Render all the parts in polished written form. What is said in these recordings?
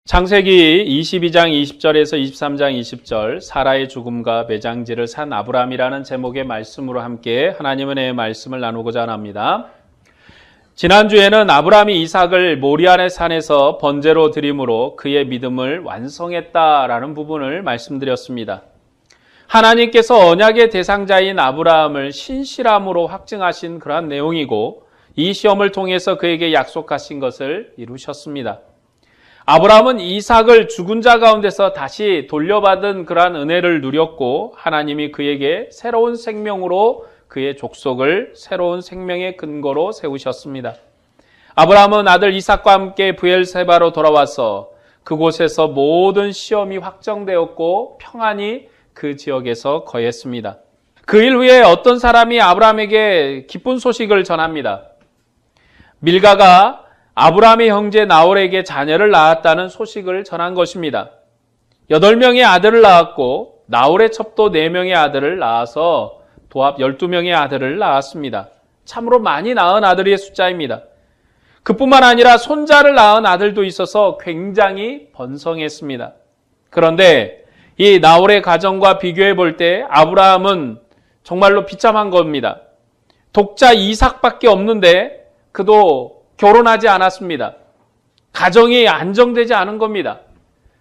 창세기 22장 20절에서 23장 20절 사라의 죽음과 매장지를 산 아브라함이라는 제목의 말씀으로 함께 하나님의 은혜의 말씀을 나누고자 합니다. 지난주에는 아브라함이 이삭을 모리아의 산에서 번제로 드림으로 그의 믿음을 완성했다라는 부분을 말씀드렸습니다. 하나님께서 언약의 대상자인 아브라함을 신실함으로 확증하신 그러한 내용이고 이 시험을 통해서 그에게 약속하신 것을 이루셨습니다. 아브라함은 이삭을 죽은 자 가운데서 다시 돌려받은 그러한 은혜를 누렸고 하나님이 그에게 새로운 생명으로 그의 족속을 새로운 생명의 근거로 세우셨습니다. 아브라함은 아들 이삭과 함께 브엘세바로 돌아와서 그곳에서 모든 시험이 확정되었고 평안이 그 지역에서 거했습니다. 그 일 후에 어떤 사람이 아브라함에게 기쁜 소식을 전합니다. 밀가가 아브라함의 형제 나홀에게 자녀를 낳았다는 소식을 전한 것입니다. 8명의 아들을 낳았고 나홀의 첩도 4명의 아들을 낳아서 도합 12명의 아들을 낳았습니다. 참으로 많이 낳은 아들의 숫자입니다. 그뿐만 아니라 손자를 낳은 아들도 있어서 굉장히 번성했습니다. 그런데 이 나홀의 가정과 비교해 볼 때 아브라함은 정말로 비참한 겁니다. 독자 이삭밖에 없는데 그도 결혼하지 않았습니다. 가정이 안정되지 않은 겁니다.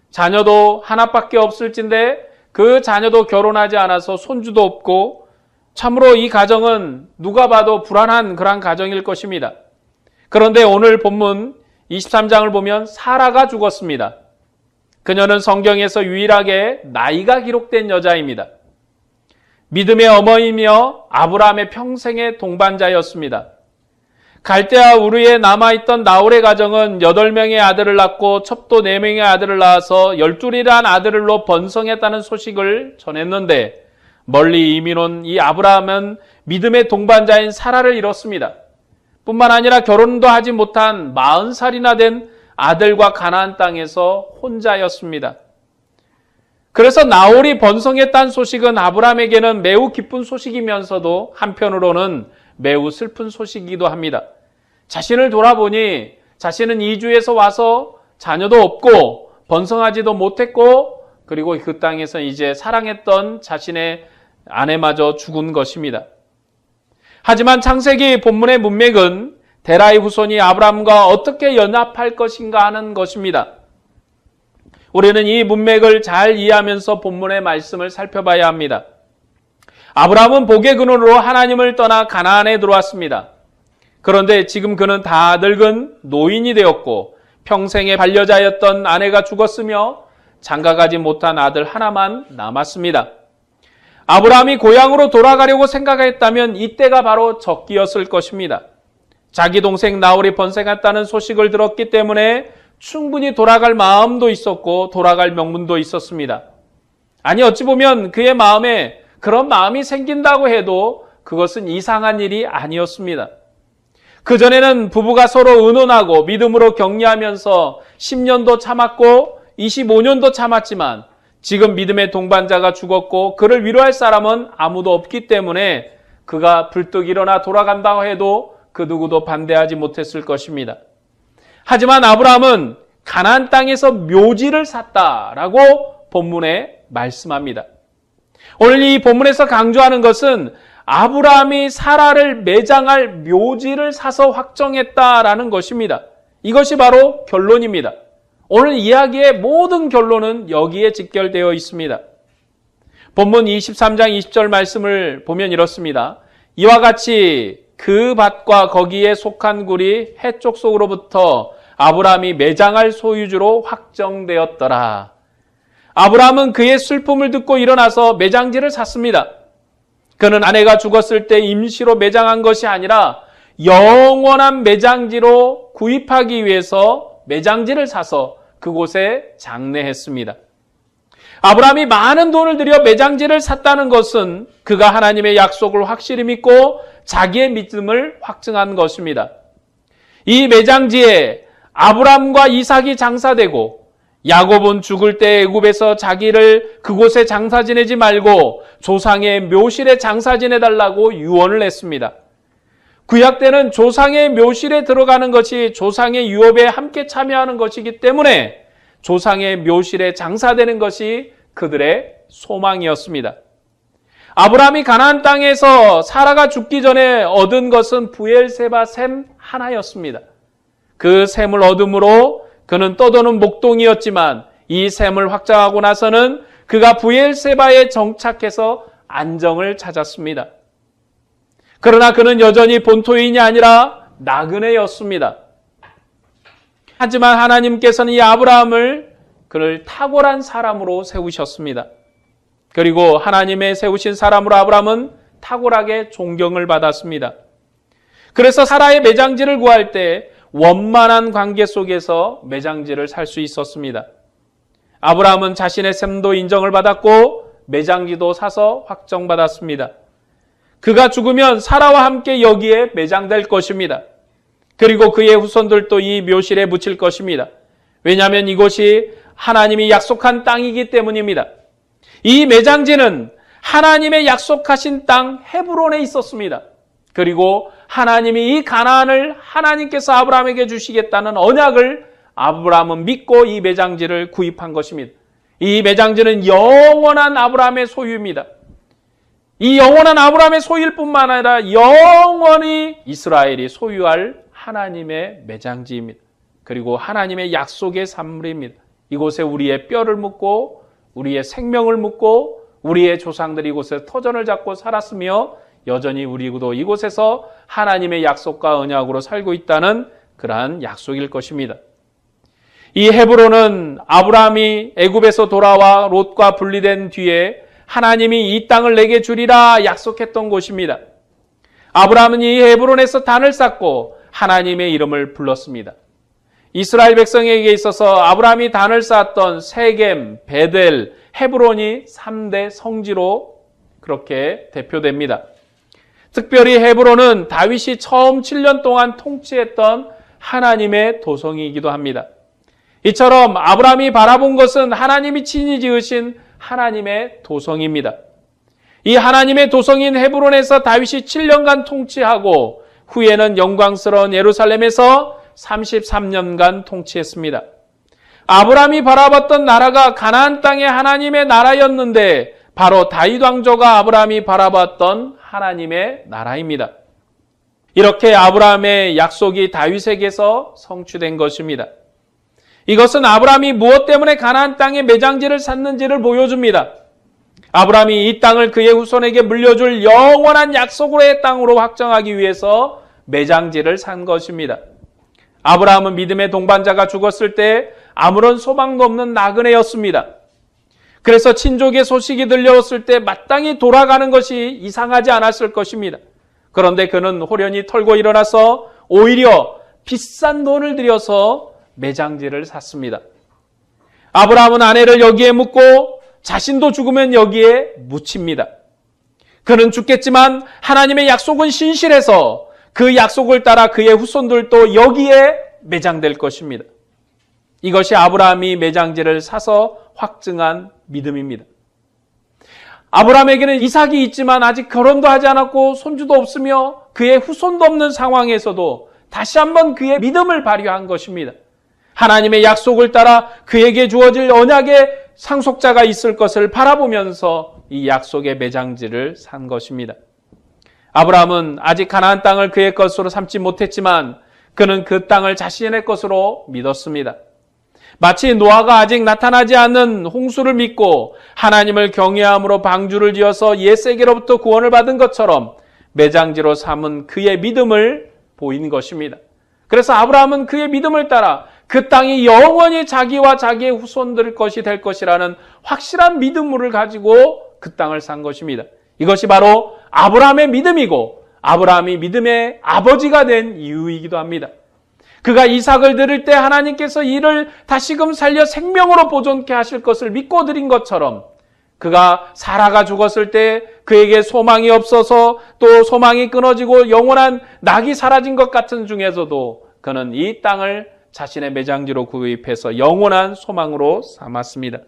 자녀도 하나밖에 없을진데 그 자녀도 결혼하지 않아서 손주도 없고 참으로 이 가정은 누가 봐도 불안한 그런 가정일 것입니다. 그런데 오늘 본문 23장을 보면 사라가 죽었습니다. 그녀는 성경에서 유일하게 나이가 기록된 여자입니다. 믿음의 어머니며 아브라함의 평생의 동반자였습니다. 갈대아 우르에 남아있던 나홀의 가정은 8명의 아들을 낳고 첩도 4명의 아들을 낳아서 12이라는 아들로 번성했다는 소식을 전했는데 멀리 이민 온 이 아브라함은 믿음의 동반자인 사라를 잃었습니다. 뿐만 아니라 결혼도 하지 못한 40살이나 된 아들과 가나안 땅에서 혼자였습니다. 그래서 나홀이 번성했다는 소식은 아브라함에게는 매우 기쁜 소식이면서도 한편으로는 매우 슬픈 소식이기도 합니다. 자신을 돌아보니 자신은 이주에서 와서 자녀도 없고 번성하지도 못했고 그리고 그 땅에서 이제 사랑했던 자신의 아내마저 죽은 것입니다. 하지만 창세기 본문의 문맥은 데라의 후손이 아브라함과 어떻게 연합할 것인가 하는 것입니다. 우리는 이 문맥을 잘 이해하면서 본문의 말씀을 살펴봐야 합니다. 아브라함은 복의 근원으로 하나님을 떠나 가나안에 들어왔습니다. 그런데 지금 그는 다 늙은 노인이 되었고 평생의 반려자였던 아내가 죽었으며 장가가지 못한 아들 하나만 남았습니다. 아브라함이 고향으로 돌아가려고 생각했다면 이때가 바로 적기였을 것입니다. 자기 동생 나홀이 번성했다는 소식을 들었기 때문에 충분히 돌아갈 마음도 있었고 돌아갈 명분도 있었습니다. 아니 어찌 보면 그의 마음에 그런 마음이 생긴다고 해도 그것은 이상한 일이 아니었습니다. 그전에는 부부가 서로 의논하고 믿음으로 격려하면서 10년도 참았고 25년도 참았지만 지금 믿음의 동반자가 죽었고 그를 위로할 사람은 아무도 없기 때문에 그가 불뚝 일어나 돌아간다고 해도 그 누구도 반대하지 못했을 것입니다. 하지만 아브라함은 가나안 땅에서 묘지를 샀다라고 본문에 말씀합니다. 오늘 이 본문에서 강조하는 것은 아브라함이 사라를 매장할 묘지를 사서 확정했다라는 것입니다. 이것이 바로 결론입니다. 오늘 이야기의 모든 결론은 여기에 직결되어 있습니다. 본문 23장 20절 말씀을 보면 이렇습니다. 이와 같이 그 밭과 거기에 속한 굴이 해쪽 속으로부터 아브라함이 매장할 소유주로 확정되었더라. 아브라함은 그의 슬픔을 듣고 일어나서 매장지를 샀습니다. 그는 아내가 죽었을 때 임시로 매장한 것이 아니라 영원한 매장지로 구입하기 위해서 매장지를 사서 그곳에 장례했습니다. 아브라함이 많은 돈을 들여 매장지를 샀다는 것은 그가 하나님의 약속을 확실히 믿고 자기의 믿음을 확증한 것입니다. 이 매장지에 아브라함과 이삭이 장사되고 야곱은 죽을 때 애굽에서 자기를 그곳에 장사 지내지 말고 조상의 묘실에 장사 지내달라고 유언을 했습니다. 구약 때는 조상의 묘실에 들어가는 것이 조상의 유업에 함께 참여하는 것이기 때문에 조상의 묘실에 장사되는 것이 그들의 소망이었습니다. 아브라함이 가나안 땅에서 사라가 죽기 전에 얻은 것은 브엘세바 샘 하나였습니다. 그 샘을 얻음으로 그는 떠도는 목동이었지만 이 샘을 확장하고 나서는 그가 브엘세바에 정착해서 안정을 찾았습니다. 그러나 그는 여전히 본토인이 아니라 나그네였습니다. 하지만 하나님께서는 이 아브라함을 그를 탁월한 사람으로 세우셨습니다. 그리고 하나님의 세우신 사람으로 아브라함은 탁월하게 존경을 받았습니다. 그래서 사라의 매장지를 구할 때 원만한 관계 속에서 매장지를 살 수 있었습니다. 아브라함은 자신의 셈도 인정을 받았고 매장지도 사서 확정받았습니다. 그가 죽으면 사라와 함께 여기에 매장될 것입니다. 그리고 그의 후손들도 이 묘실에 묻힐 것입니다. 왜냐하면 이곳이 하나님이 약속한 땅이기 때문입니다. 이 매장지는 하나님의 약속하신 땅 헤브론에 있었습니다. 그리고 하나님이 이 가나안을 하나님께서 아브라함에게 주시겠다는 언약을 아브라함은 믿고 이 매장지를 구입한 것입니다. 이 매장지는 영원한 아브라함의 소유입니다. 이 영원한 아브라함의 소유일 뿐만 아니라 영원히 이스라엘이 소유할 하나님의 매장지입니다. 그리고 하나님의 약속의 산물입니다. 이곳에 우리의 뼈를 묻고 우리의 생명을 묻고 우리의 조상들이 이곳에 터전을 잡고 살았으며 여전히 우리도 이곳에서 하나님의 약속과 언약으로 살고 있다는 그러한 약속일 것입니다. 이 헤브론은 아브라함이 애굽에서 돌아와 롯과 분리된 뒤에 하나님이 이 땅을 내게 주리라 약속했던 곳입니다. 아브라함은 이 헤브론에서 단을 쌓고 하나님의 이름을 불렀습니다. 이스라엘 백성에게 있어서 아브라함이 단을 쌓았던 세겜, 베델, 헤브론이 3대 성지로 그렇게 대표됩니다. 특별히 헤브론은 다윗이 처음 7년 동안 통치했던 하나님의 도성이기도 합니다. 이처럼 아브라함이 바라본 것은 하나님이 친히 지으신 하나님의 도성입니다. 이 하나님의 도성인 헤브론에서 다윗이 7년간 통치하고 후에는 영광스러운 예루살렘에서 33년간 통치했습니다. 아브라함이 바라봤던 나라가 가나안 땅의 하나님의 나라였는데 바로 다윗 왕조가 아브라함이 바라봤던 하나님의 나라입니다. 이렇게 아브라함의 약속이 다윗에게서 성취된 것입니다. 이것은 아브라함이 무엇 때문에 가나안 땅에 매장지를 샀는지를 보여줍니다. 아브라함이 이 땅을 그의 후손에게 물려줄 영원한 약속으로의 땅으로 확정하기 위해서 매장지를 산 것입니다. 아브라함은 믿음의 동반자가 죽었을 때 아무런 소망도 없는 나그네였습니다. 그래서 친족의 소식이 들려왔을 때 마땅히 돌아가는 것이 이상하지 않았을 것입니다. 그런데 그는 호련히 털고 일어나서 오히려 비싼 돈을 들여서 매장지를 샀습니다. 아브라함은 아내를 여기에 묻고 자신도 죽으면 여기에 묻힙니다. 그는 죽겠지만 하나님의 약속은 신실해서 그 약속을 따라 그의 후손들도 여기에 매장될 것입니다. 이것이 아브라함이 매장지를 사서 확증한 믿음입니다. 아브라함에게는 이삭이 있지만 아직 결혼도 하지 않았고 손주도 없으며 그의 후손도 없는 상황에서도 다시 한번 그의 믿음을 발휘한 것입니다. 하나님의 약속을 따라 그에게 주어질 언약의 상속자가 있을 것을 바라보면서 이 약속의 매장지를 산 것입니다. 아브라함은 아직 가나안 땅을 그의 것으로 삼지 못했지만 그는 그 땅을 자신의 것으로 믿었습니다. 마치 노아가 아직 나타나지 않는 홍수를 믿고 하나님을 경외함으로 방주를 지어서 옛세계로부터 구원을 받은 것처럼 매장지로 삼은 그의 믿음을 보인 것입니다. 그래서 아브라함은 그의 믿음을 따라 그 땅이 영원히 자기와 자기의 후손들 것이 될 것이라는 확실한 믿음을 가지고 그 땅을 산 것입니다. 이것이 바로 아브라함의 믿음이고 아브라함이 믿음의 아버지가 된 이유이기도 합니다. 그가 이삭을 드릴 때 하나님께서 이를 다시금 살려 생명으로 보존케 하실 것을 믿고 드린 것처럼 그가 사라가 죽었을 때 그에게 소망이 없어서 또 소망이 끊어지고 영원한 낙이 사라진 것 같은 중에서도 그는 이 땅을 자신의 매장지로 구입해서 영원한 소망으로 삼았습니다.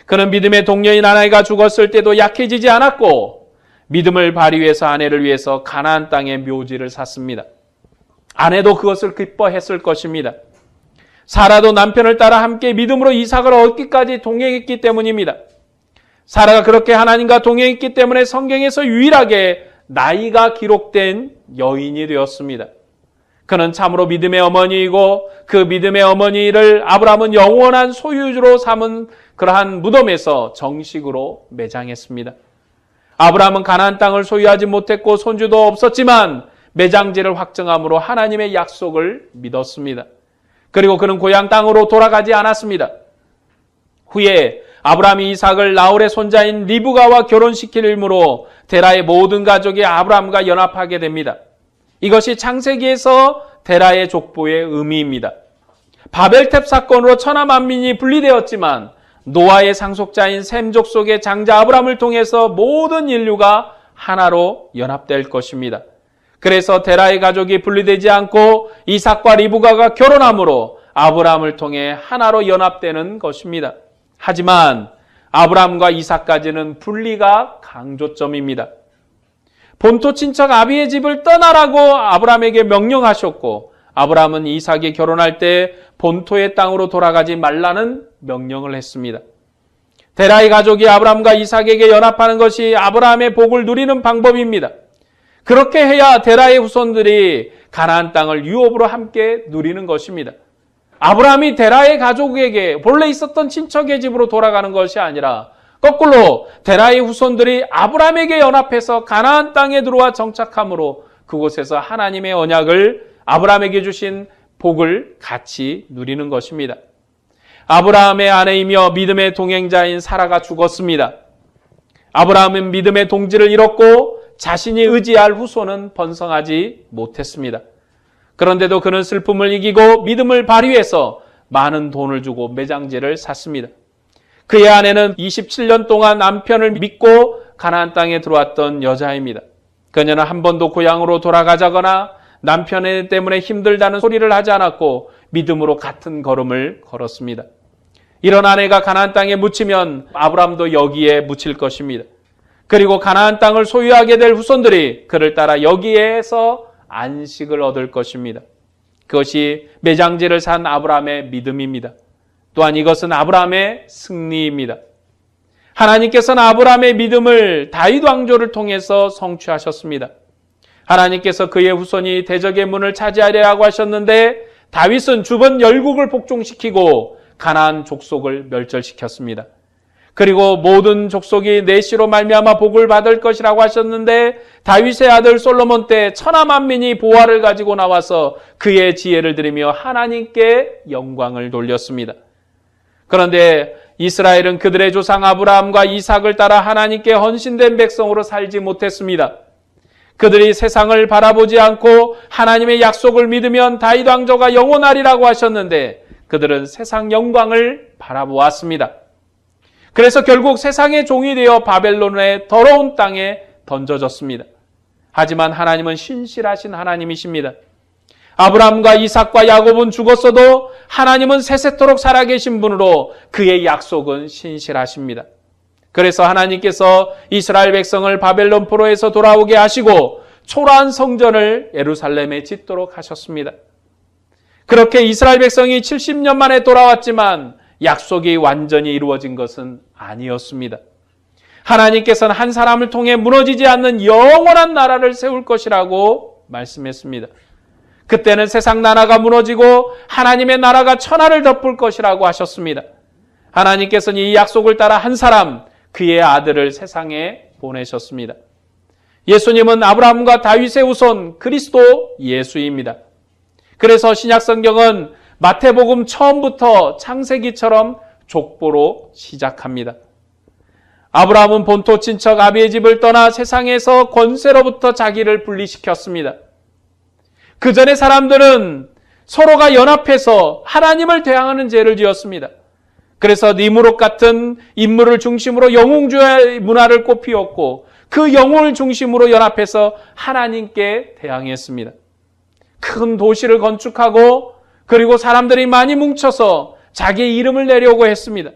그는 믿음의 동료인 아내가 죽었을 때도 약해지지 않았고 믿음을 발휘해서 아내를 위해서 가나안 땅의 묘지를 샀습니다. 아내도 그것을 기뻐했을 것입니다. 사라도 남편을 따라 함께 믿음으로 이삭을 얻기까지 동행했기 때문입니다. 사라가 그렇게 하나님과 동행했기 때문에 성경에서 유일하게 나이가 기록된 여인이 되었습니다. 그는 참으로 믿음의 어머니이고 그 믿음의 어머니를 아브라함은 영원한 소유주로 삼은 그러한 무덤에서 정식으로 매장했습니다. 아브라함은 가나안 땅을 소유하지 못했고 손주도 없었지만 매장지를 확정함으로 하나님의 약속을 믿었습니다. 그리고 그는 고향 땅으로 돌아가지 않았습니다. 후에 아브라함이 이삭을 나홀의 손자인 리브가와 결혼시킬 일무로 데라의 모든 가족이 아브라함과 연합하게 됩니다. 이것이 창세기에서 데라의 족보의 의미입니다. 바벨탑 사건으로 천하 만민이 분리되었지만 노아의 상속자인 셈 족속의 장자 아브라함을 통해서 모든 인류가 하나로 연합될 것입니다. 그래서 데라의 가족이 분리되지 않고 이삭과 리브가가 결혼함으로 아브라함을 통해 하나로 연합되는 것입니다. 하지만 아브라함과 이삭까지는 분리가 강조점입니다. 본토 친척 아비의 집을 떠나라고 아브라함에게 명령하셨고 아브라함은 이삭이 결혼할 때 본토의 땅으로 돌아가지 말라는 명령을 했습니다. 데라의 가족이 아브라함과 이삭에게 연합하는 것이 아브라함의 복을 누리는 방법입니다. 그렇게 해야 데라의 후손들이 가나안 땅을 유업으로 함께 누리는 것입니다. 아브라함이 데라의 가족에게 본래 있었던 친척의 집으로 돌아가는 것이 아니라 거꾸로 데라의 후손들이 아브라함에게 연합해서 가나안 땅에 들어와 정착함으로 그곳에서 하나님의 언약을 아브라함에게 주신 복을 같이 누리는 것입니다. 아브라함의 아내이며 믿음의 동행자인 사라가 죽었습니다. 아브라함은 믿음의 동지를 잃었고 자신이 의지할 후손은 번성하지 못했습니다. 그런데도 그는 슬픔을 이기고 믿음을 발휘해서 많은 돈을 주고 매장지를 샀습니다. 그의 아내는 27년 동안 남편을 믿고 가나안 땅에 들어왔던 여자입니다. 그녀는 한 번도 고향으로 돌아가자거나 남편 때문에 힘들다는 소리를 하지 않았고 믿음으로 같은 걸음을 걸었습니다. 이런 아내가 가나안 땅에 묻히면 아브라함도 여기에 묻힐 것입니다. 그리고 가나안 땅을 소유하게 될 후손들이 그를 따라 여기에서 안식을 얻을 것입니다. 그것이 매장지를 산 아브라함의 믿음입니다. 또한 이것은 아브라함의 승리입니다. 하나님께서는 아브라함의 믿음을 다윗 왕조를 통해서 성취하셨습니다. 하나님께서 그의 후손이 대적의 문을 차지하려고 하셨는데 다윗은 주변 열국을 복종시키고 가나안 족속을 멸절시켰습니다. 그리고 모든 족속이 내 씨로 말미암아 복을 받을 것이라고 하셨는데 다윗의 아들 솔로몬 때 천하 만민이 보화를 가지고 나와서 그의 지혜를 들으며 하나님께 영광을 돌렸습니다. 그런데 이스라엘은 그들의 조상 아브라함과 이삭을 따라 하나님께 헌신된 백성으로 살지 못했습니다. 그들이 세상을 바라보지 않고 하나님의 약속을 믿으면 다윗 왕조가 영원하리라고 하셨는데 그들은 세상 영광을 바라보았습니다. 그래서 결국 세상의 종이 되어 바벨론의 더러운 땅에 던져졌습니다. 하지만 하나님은 신실하신 하나님이십니다. 아브라함과 이삭과 야곱은 죽었어도 하나님은 세세토록 살아계신 분으로 그의 약속은 신실하십니다. 그래서 하나님께서 이스라엘 백성을 바벨론 포로에서 돌아오게 하시고 초라한 성전을 예루살렘에 짓도록 하셨습니다. 그렇게 이스라엘 백성이 70년 만에 돌아왔지만 약속이 완전히 이루어진 것은 아니었습니다. 하나님께서는 한 사람을 통해 무너지지 않는 영원한 나라를 세울 것이라고 말씀했습니다. 그때는 세상 나라가 무너지고 하나님의 나라가 천하를 덮을 것이라고 하셨습니다. 하나님께서는 이 약속을 따라 한 사람, 그의 아들을 세상에 보내셨습니다. 예수님은 아브라함과 다윗의 후손 그리스도 예수입니다. 그래서 신약성경은 마태복음 처음부터 창세기처럼 족보로 시작합니다. 아브라함은 본토 친척 아비의 집을 떠나 세상에서 권세로부터 자기를 분리시켰습니다. 그 전에 사람들은 서로가 연합해서 하나님을 대항하는 죄를 지었습니다. 그래서 니무롯 같은 인물을 중심으로 영웅주의 문화를 꽃피웠고 그 영웅을 중심으로 연합해서 하나님께 대항했습니다. 큰 도시를 건축하고 그리고 사람들이 많이 뭉쳐서 자기의 이름을 내려고 했습니다.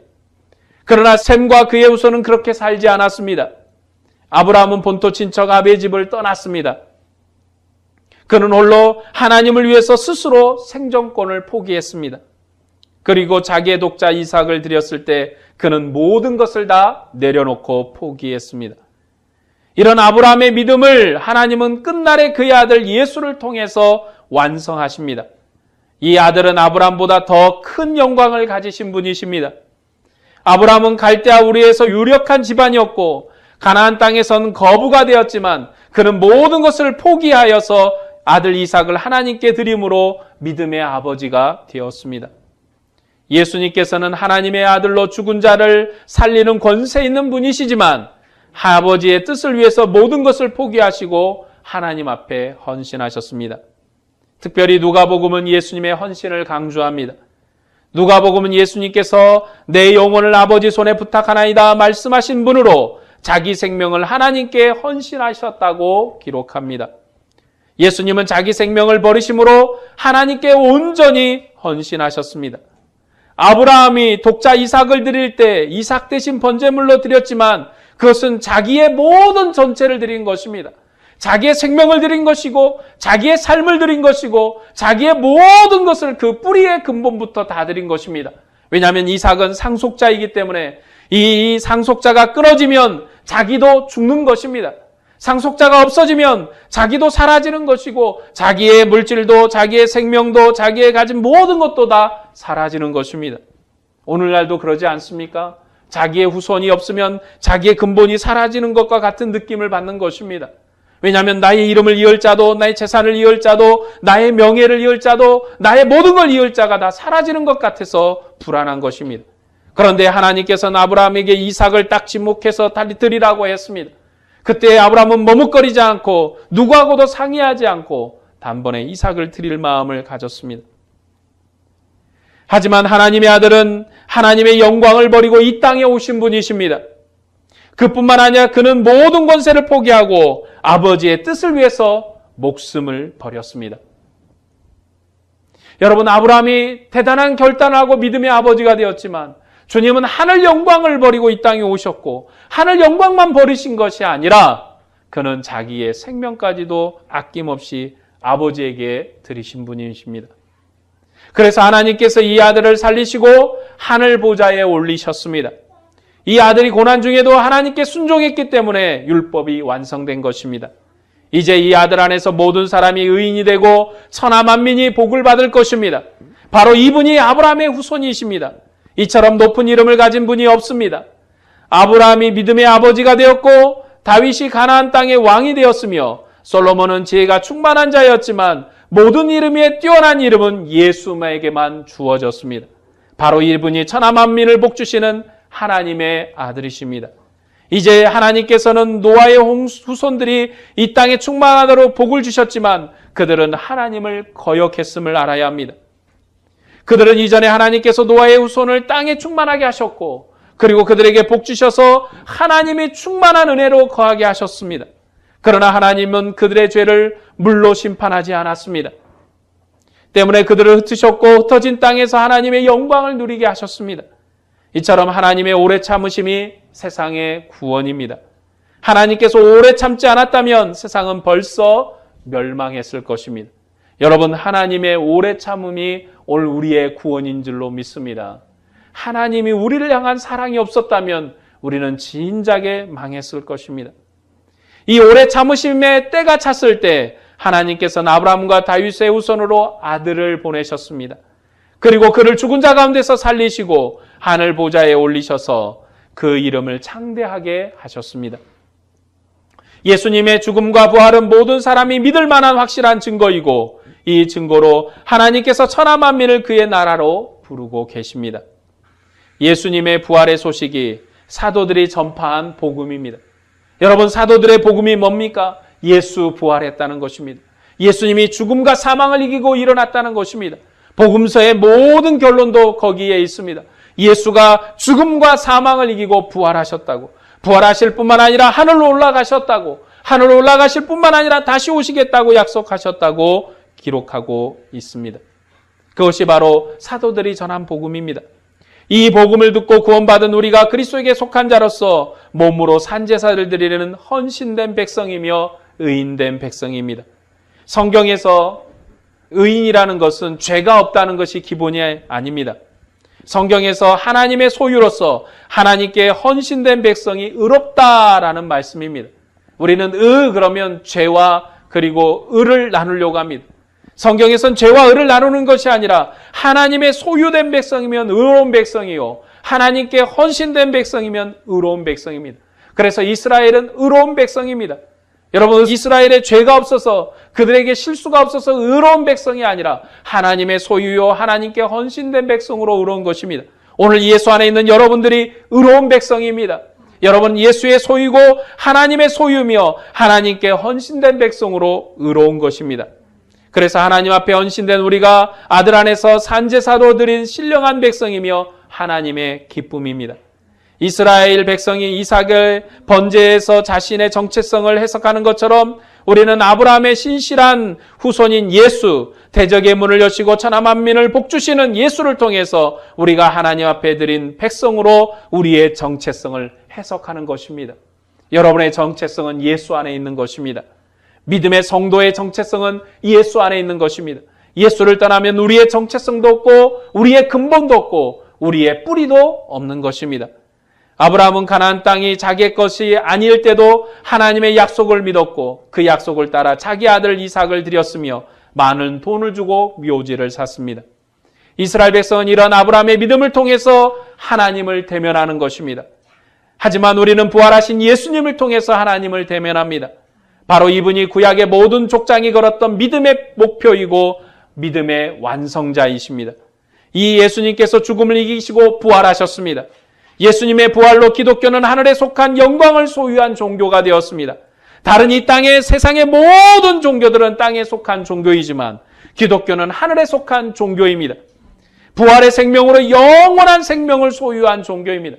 그러나 셈과 그의 후손은 그렇게 살지 않았습니다. 아브라함은 본토 친척 아비의 집을 떠났습니다. 그는 홀로 하나님을 위해서 스스로 생존권을 포기했습니다. 그리고 자기의 독자 이삭을 드렸을 때 그는 모든 것을 다 내려놓고 포기했습니다. 이런 아브라함의 믿음을 하나님은 끝날에 그의 아들 예수를 통해서 완성하십니다. 이 아들은 아브라함보다 더 큰 영광을 가지신 분이십니다. 아브라함은 갈대아 우르에서 유력한 집안이었고 가나안 땅에서는 거부가 되었지만 그는 모든 것을 포기하여서 아들 이삭을 하나님께 드림으로 믿음의 아버지가 되었습니다. 예수님께서는 하나님의 아들로 죽은 자를 살리는 권세 있는 분이시지만 아버지의 뜻을 위해서 모든 것을 포기하시고 하나님 앞에 헌신하셨습니다. 특별히 누가복음은 예수님의 헌신을 강조합니다. 누가복음은 예수님께서 내 영혼을 아버지 손에 부탁하나이다 말씀하신 분으로 자기 생명을 하나님께 헌신하셨다고 기록합니다. 예수님은 자기 생명을 버리심으로 하나님께 온전히 헌신하셨습니다. 아브라함이 독자 이삭을 드릴 때 이삭 대신 번제물로 드렸지만 그것은 자기의 모든 전체를 드린 것입니다. 자기의 생명을 드린 것이고 자기의 삶을 드린 것이고 자기의 모든 것을 그 뿌리의 근본부터 다 드린 것입니다. 왜냐하면 이삭은 상속자이기 때문에 이 상속자가 끊어지면 자기도 죽는 것입니다. 상속자가 없어지면 자기도 사라지는 것이고 자기의 물질도 자기의 생명도 자기의 가진 모든 것도 다 사라지는 것입니다. 오늘날도 그러지 않습니까? 자기의 후손이 없으면 자기의 근본이 사라지는 것과 같은 느낌을 받는 것입니다. 왜냐하면 나의 이름을 이을 자도 나의 재산을 이을 자도 나의 명예를 이을 자도 나의 모든 걸 이을 자가 다 사라지는 것 같아서 불안한 것입니다. 그런데 하나님께서는 아브라함에게 이삭을 딱 지목해서 드리라고 했습니다. 그때 아브라함은 머뭇거리지 않고 누구하고도 상의하지 않고 단번에 이삭을 드릴 마음을 가졌습니다. 하지만 하나님의 아들은 하나님의 영광을 버리고 이 땅에 오신 분이십니다. 그뿐만 아니라 그는 모든 권세를 포기하고 아버지의 뜻을 위해서 목숨을 버렸습니다. 여러분, 아브라함이 대단한 결단을 하고 믿음의 아버지가 되었지만 주님은 하늘 영광을 버리고 이 땅에 오셨고 하늘 영광만 버리신 것이 아니라 그는 자기의 생명까지도 아낌없이 아버지에게 드리신 분이십니다. 그래서 하나님께서 이 아들을 살리시고 하늘 보좌에 올리셨습니다. 이 아들이 고난 중에도 하나님께 순종했기 때문에 율법이 완성된 것입니다. 이제 이 아들 안에서 모든 사람이 의인이 되고 천하 만민이 복을 받을 것입니다. 바로 이분이 아브라함의 후손이십니다. 이처럼 높은 이름을 가진 분이 없습니다. 아브라함이 믿음의 아버지가 되었고 다윗이 가나안 땅의 왕이 되었으며 솔로몬은 지혜가 충만한 자였지만 모든 이름 위에 뛰어난 이름은 예수에게만 주어졌습니다. 바로 이분이 천하 만민을 복주시는 하나님의 아들이십니다. 이제 하나님께서는 노아의 후손들이 이 땅에 충만하도록 복을 주셨지만 그들은 하나님을 거역했음을 알아야 합니다. 그들은 이전에 하나님께서 노아의 후손을 땅에 충만하게 하셨고 그리고 그들에게 복 주셔서 하나님이 충만한 은혜로 거하게 하셨습니다. 그러나 하나님은 그들의 죄를 물로 심판하지 않았습니다. 때문에 그들을 흩으셨고 흩어진 땅에서 하나님의 영광을 누리게 하셨습니다. 이처럼 하나님의 오래 참으심이 세상의 구원입니다. 하나님께서 오래 참지 않았다면 세상은 벌써 멸망했을 것입니다. 여러분, 하나님의 오래 참음이 오늘 우리의 구원인 줄로 믿습니다. 하나님이 우리를 향한 사랑이 없었다면 우리는 진작에 망했을 것입니다. 이 오래 참으심의 때가 찼을 때 하나님께서는 아브라함과 다윗의 후손으로 아들을 보내셨습니다. 그리고 그를 죽은 자 가운데서 살리시고 하늘 보좌에 올리셔서 그 이름을 창대하게 하셨습니다. 예수님의 죽음과 부활은 모든 사람이 믿을 만한 확실한 증거이고 이 증거로 하나님께서 천하 만민을 그의 나라로 부르고 계십니다. 예수님의 부활의 소식이 사도들이 전파한 복음입니다. 여러분, 사도들의 복음이 뭡니까? 예수 부활했다는 것입니다. 예수님이 죽음과 사망을 이기고 일어났다는 것입니다. 복음서의 모든 결론도 거기에 있습니다. 예수가 죽음과 사망을 이기고 부활하셨다고, 부활하실 뿐만 아니라 하늘로 올라가셨다고, 하늘로 올라가실 뿐만 아니라 다시 오시겠다고 약속하셨다고 기록하고 있습니다. 그것이 바로 사도들이 전한 복음입니다. 이 복음을 듣고 구원받은 우리가 그리스도에게 속한 자로서 몸으로 산제사를 드리는 헌신된 백성이며 의인된 백성입니다. 성경에서 의인이라는 것은 죄가 없다는 것이 기본이 아닙니다. 성경에서 하나님의 소유로서 하나님께 헌신된 백성이 의롭다라는 말씀입니다. 우리는 그러면 죄와 그리고 의를 나누려고 합니다. 성경에선 죄와 의를 나누는 것이 아니라 하나님의 소유된 백성이면 의로운 백성이요, 하나님께 헌신된 백성이면 의로운 백성입니다. 그래서 이스라엘은 의로운 백성입니다. 여러분, 이스라엘에 죄가 없어서 그들에게 실수가 없어서 의로운 백성이 아니라 하나님의 소유요 하나님께 헌신된 백성으로 의로운 것입니다. 오늘 예수 안에 있는 여러분들이 의로운 백성입니다. 여러분, 예수의 소유고 하나님의 소유며 하나님께 헌신된 백성으로 의로운 것입니다. 그래서 하나님 앞에 헌신된 우리가 아들 안에서 산제사로 드린 신령한 백성이며 하나님의 기쁨입니다. 이스라엘 백성이 이삭을 번제에서 자신의 정체성을 해석하는 것처럼 우리는 아브라함의 신실한 후손인 예수, 대적의 문을 여시고 천하 만민을 복주시는 예수를 통해서 우리가 하나님 앞에 드린 백성으로 우리의 정체성을 해석하는 것입니다. 여러분의 정체성은 예수 안에 있는 것입니다. 믿음의 성도의 정체성은 예수 안에 있는 것입니다. 예수를 떠나면 우리의 정체성도 없고 우리의 근본도 없고 우리의 뿌리도 없는 것입니다. 아브라함은 가나안 땅이 자기의 것이 아닐 때도 하나님의 약속을 믿었고 그 약속을 따라 자기 아들 이삭을 드렸으며 많은 돈을 주고 묘지를 샀습니다. 이스라엘 백성은 이런 아브라함의 믿음을 통해서 하나님을 대면하는 것입니다. 하지만 우리는 부활하신 예수님을 통해서 하나님을 대면합니다. 바로 이분이 구약의 모든 족장이 걸었던 믿음의 목표이고 믿음의 완성자이십니다. 이 예수님께서 죽음을 이기시고 부활하셨습니다. 예수님의 부활로 기독교는 하늘에 속한 영광을 소유한 종교가 되었습니다. 다른 이 땅의 세상의 모든 종교들은 땅에 속한 종교이지만 기독교는 하늘에 속한 종교입니다. 부활의 생명으로 영원한 생명을 소유한 종교입니다.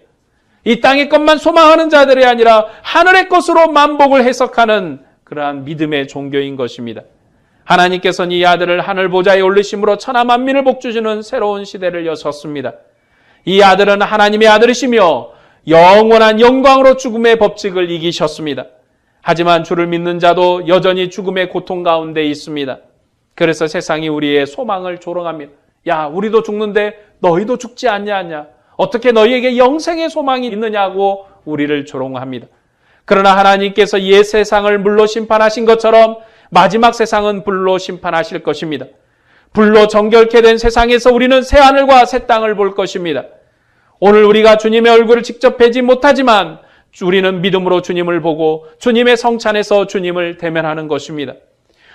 이 땅의 것만 소망하는 자들이 아니라 하늘의 것으로 만복을 해석하는 그러한 믿음의 종교인 것입니다. 하나님께서는 이 아들을 하늘 보좌에 올리심으로 천하 만민을 복주시는 새로운 시대를 여셨습니다. 이 아들은 하나님의 아들이시며 영원한 영광으로 죽음의 법칙을 이기셨습니다. 하지만 주를 믿는 자도 여전히 죽음의 고통 가운데 있습니다. 그래서 세상이 우리의 소망을 조롱합니다. 야, 우리도 죽는데 너희도 죽지 않냐? 어떻게 너희에게 영생의 소망이 있느냐고 우리를 조롱합니다. 그러나 하나님께서 옛 세상을 물로 심판하신 것처럼 마지막 세상은 불로 심판하실 것입니다. 불로 정결케 된 세상에서 우리는 새 하늘과 새 땅을 볼 것입니다. 오늘 우리가 주님의 얼굴을 직접 뵈지 못하지만 우리는 믿음으로 주님을 보고 주님의 성찬에서 주님을 대면하는 것입니다.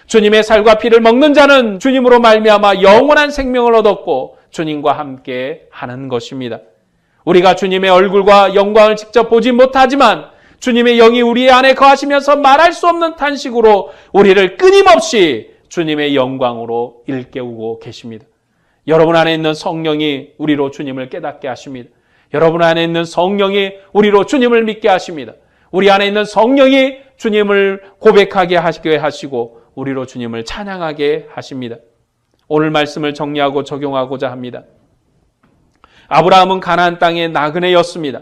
주님의 살과 피를 먹는 자는 주님으로 말미암아 영원한 생명을 얻었고 주님과 함께 하는 것입니다. 우리가 주님의 얼굴과 영광을 직접 보지 못하지만 주님의 영이 우리 안에 거하시면서 말할 수 없는 탄식으로 우리를 끊임없이 주님의 영광으로 일깨우고 계십니다. 여러분 안에 있는 성령이 우리로 주님을 깨닫게 하십니다. 여러분 안에 있는 성령이 우리로 주님을 믿게 하십니다. 우리 안에 있는 성령이 주님을 고백하게 하시게 하시고 우리로 주님을 찬양하게 하십니다. 오늘 말씀을 정리하고 적용하고자 합니다. 아브라함은 가나안 땅의 나그네였습니다.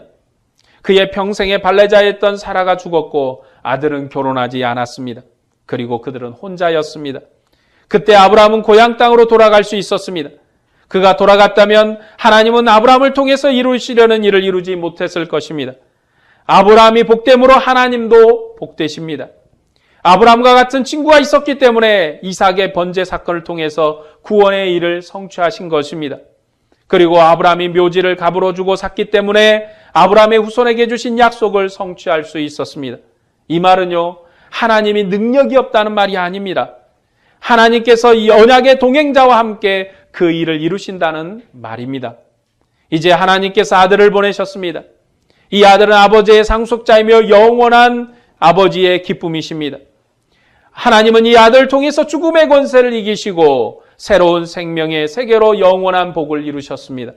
그의 평생의 발레자였던 사라가 죽었고 아들은 결혼하지 않았습니다. 그리고 그들은 혼자였습니다. 그때 아브라함은 고향 땅으로 돌아갈 수 있었습니다. 그가 돌아갔다면 하나님은 아브라함을 통해서 이루시려는 일을 이루지 못했을 것입니다. 아브라함이 복됨으로 하나님도 복되십니다. 아브라함과 같은 친구가 있었기 때문에 이삭의 번제 사건을 통해서 구원의 일을 성취하신 것입니다. 그리고 아브라함이 묘지를 갑으로 주고 샀기 때문에 아브라함의 후손에게 주신 약속을 성취할 수 있었습니다. 이 말은요, 하나님이 능력이 없다는 말이 아닙니다. 하나님께서 이 언약의 동행자와 함께 그 일을 이루신다는 말입니다. 이제 하나님께서 아들을 보내셨습니다. 이 아들은 아버지의 상속자이며 영원한 아버지의 기쁨이십니다. 하나님은 이 아들을 통해서 죽음의 권세를 이기시고 새로운 생명의 세계로 영원한 복을 이루셨습니다.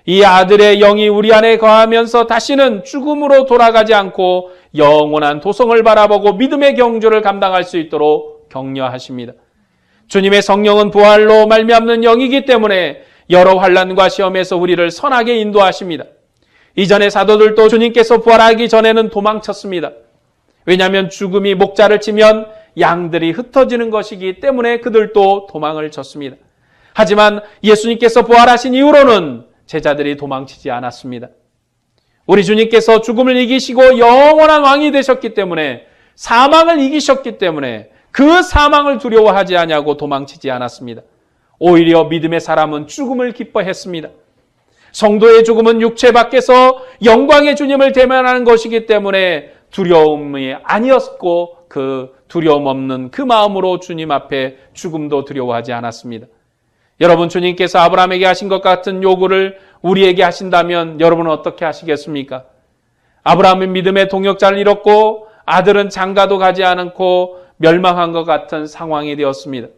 이 아들의 영이 우리 안에 거하면서 다시는 죽음으로 돌아가지 않고 영원한 도성을 바라보고 믿음의 경주를 감당할 수 있도록 격려하십니다. 주님의 성령은 부활로 말미암는 영이기 때문에 여러 환난과 시험에서 우리를 선하게 인도하십니다. 이전의 사도들도 주님께서 부활하기 전에는 도망쳤습니다. 왜냐하면 죽음이 목자를 치면 양들이 흩어지는 것이기 때문에 그들도 도망을 쳤습니다. 하지만 예수님께서 부활하신 이후로는 제자들이 도망치지 않았습니다. 우리 주님께서 죽음을 이기시고 영원한 왕이 되셨기 때문에, 사망을 이기셨기 때문에 그 사망을 두려워하지 아니하고 도망치지 않았습니다. 오히려 믿음의 사람은 죽음을 기뻐했습니다. 성도의 죽음은 육체 밖에서 영광의 주님을 대면하는 것이기 때문에 두려움이 아니었고, 그 두려움 없는 그 마음으로 주님 앞에 죽음도 두려워하지 않았습니다. 여러분, 주님께서 아브라함에게 하신 것 같은 요구를 우리에게 하신다면 여러분은 어떻게 하시겠습니까? 아브라함은 믿음의 동역자를 잃었고 아들은 장가도 가지 않고 멸망한 것 같은 상황이 되었습니다.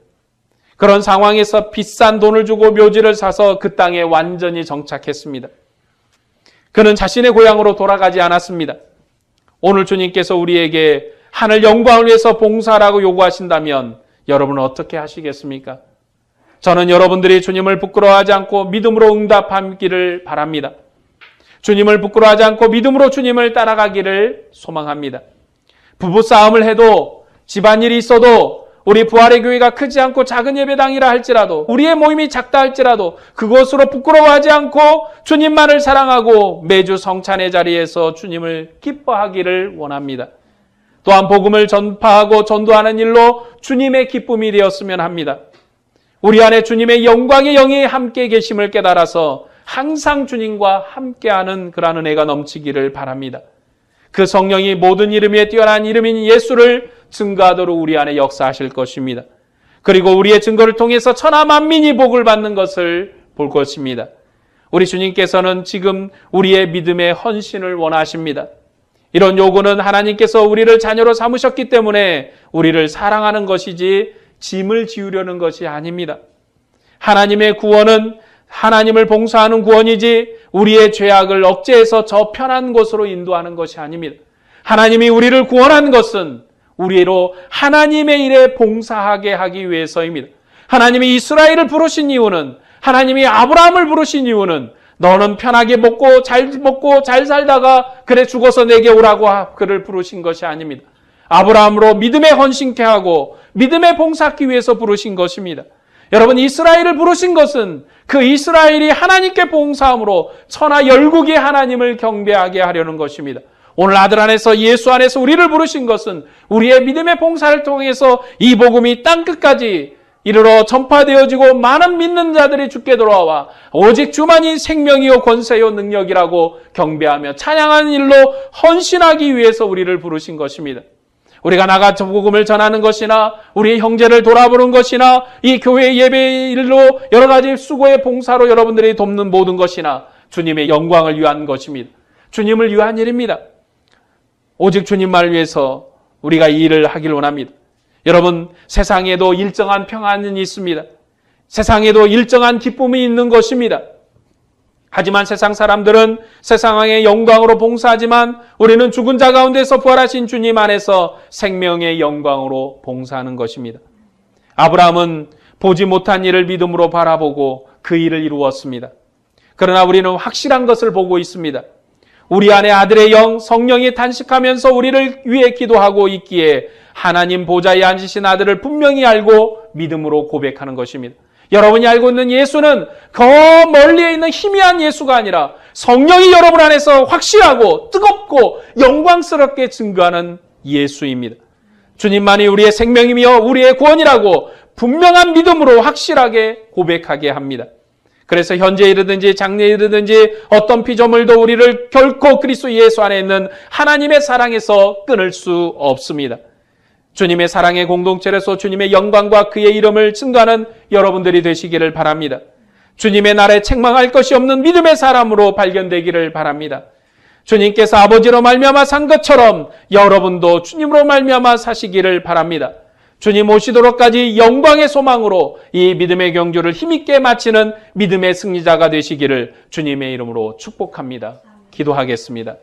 그런 상황에서 비싼 돈을 주고 묘지를 사서 그 땅에 완전히 정착했습니다. 그는 자신의 고향으로 돌아가지 않았습니다. 오늘 주님께서 우리에게 하늘 영광을 위해서 봉사하라고 요구하신다면 여러분은 어떻게 하시겠습니까? 저는 여러분들이 주님을 부끄러워하지 않고 믿음으로 응답하기를 바랍니다. 주님을 부끄러워하지 않고 믿음으로 주님을 따라가기를 소망합니다. 부부싸움을 해도, 집안일이 있어도, 우리 부활의 교회가 크지 않고 작은 예배당이라 할지라도, 우리의 모임이 작다 할지라도 그것으로 부끄러워하지 않고 주님만을 사랑하고 매주 성찬의 자리에서 주님을 기뻐하기를 원합니다. 또한 복음을 전파하고 전도하는 일로 주님의 기쁨이 되었으면 합니다. 우리 안에 주님의 영광의 영이 함께 계심을 깨달아서 항상 주님과 함께하는 그런 은혜가 넘치기를 바랍니다. 그 성령이 모든 이름 위에 뛰어난 이름인 예수를 증거하도록 우리 안에 역사하실 것입니다. 그리고 우리의 증거를 통해서 천하 만민이 복을 받는 것을 볼 것입니다. 우리 주님께서는 지금 우리의 믿음의 헌신을 원하십니다. 이런 요구는 하나님께서 우리를 자녀로 삼으셨기 때문에 우리를 사랑하는 것이지 짐을 지우려는 것이 아닙니다. 하나님의 구원은 하나님을 봉사하는 구원이지 우리의 죄악을 억제해서 저 편한 곳으로 인도하는 것이 아닙니다. 하나님이 우리를 구원한 것은 우리로 하나님의 일에 봉사하게 하기 위해서입니다. 하나님이 이스라엘을 부르신 이유는, 하나님이 아브라함을 부르신 이유는 너는 편하게 먹고 잘 살다가 그래 죽어서 내게 오라고 그를 부르신 것이 아닙니다. 아브라함으로 믿음에 헌신케 하고 믿음에 봉사하기 위해서 부르신 것입니다. 여러분, 이스라엘을 부르신 것은 그 이스라엘이 하나님께 봉사함으로 천하 열국이 하나님을 경배하게 하려는 것입니다. 오늘 아들 안에서, 예수 안에서 우리를 부르신 것은 우리의 믿음의 봉사를 통해서 이 복음이 땅끝까지 이르러 전파되어지고 많은 믿는 자들이 주께 돌아와 오직 주만이 생명이요 권세요 능력이라고 경배하며 찬양하는 일로 헌신하기 위해서 우리를 부르신 것입니다. 우리가 나가서 복음을 전하는 것이나 우리의 형제를 돌아보는 것이나 이 교회 예배 일로 여러 가지 수고의 봉사로 여러분들이 돕는 모든 것이나 주님의 영광을 위한 것입니다. 주님을 위한 일입니다. 오직 주님만을 위해서 우리가 이 일을 하길 원합니다. 여러분, 세상에도 일정한 평안은 있습니다. 세상에도 일정한 기쁨이 있는 것입니다. 하지만 세상 사람들은 세상의 영광으로 봉사하지만 우리는 죽은 자 가운데서 부활하신 주님 안에서 생명의 영광으로 봉사하는 것입니다. 아브라함은 보지 못한 일을 믿음으로 바라보고 그 일을 이루었습니다. 그러나 우리는 확실한 것을 보고 있습니다. 우리 안에 아들의 영, 성령이 탄식하면서 우리를 위해 기도하고 있기에 하나님 보좌에 앉으신 아들을 분명히 알고 믿음으로 고백하는 것입니다. 여러분이 알고 있는 예수는 저 멀리에 있는 희미한 예수가 아니라 성령이 여러분 안에서 확실하고 뜨겁고 영광스럽게 증거하는 예수입니다. 주님만이 우리의 생명이며 우리의 구원이라고 분명한 믿음으로 확실하게 고백하게 합니다. 그래서 현재 이르든지 장래에 이르든지 어떤 피조물도 우리를 결코 그리스도 예수 안에 있는 하나님의 사랑에서 끊을 수 없습니다. 주님의 사랑의 공동체로서 주님의 영광과 그의 이름을 증거하는 여러분들이 되시기를 바랍니다. 주님의 날에 책망할 것이 없는 믿음의 사람으로 발견되기를 바랍니다. 주님께서 아버지로 말미암아 산 것처럼 여러분도 주님으로 말미암아 사시기를 바랍니다. 주님 오시도록까지 영광의 소망으로 이 믿음의 경주를 힘있게 마치는 믿음의 승리자가 되시기를 주님의 이름으로 축복합니다. 기도하겠습니다.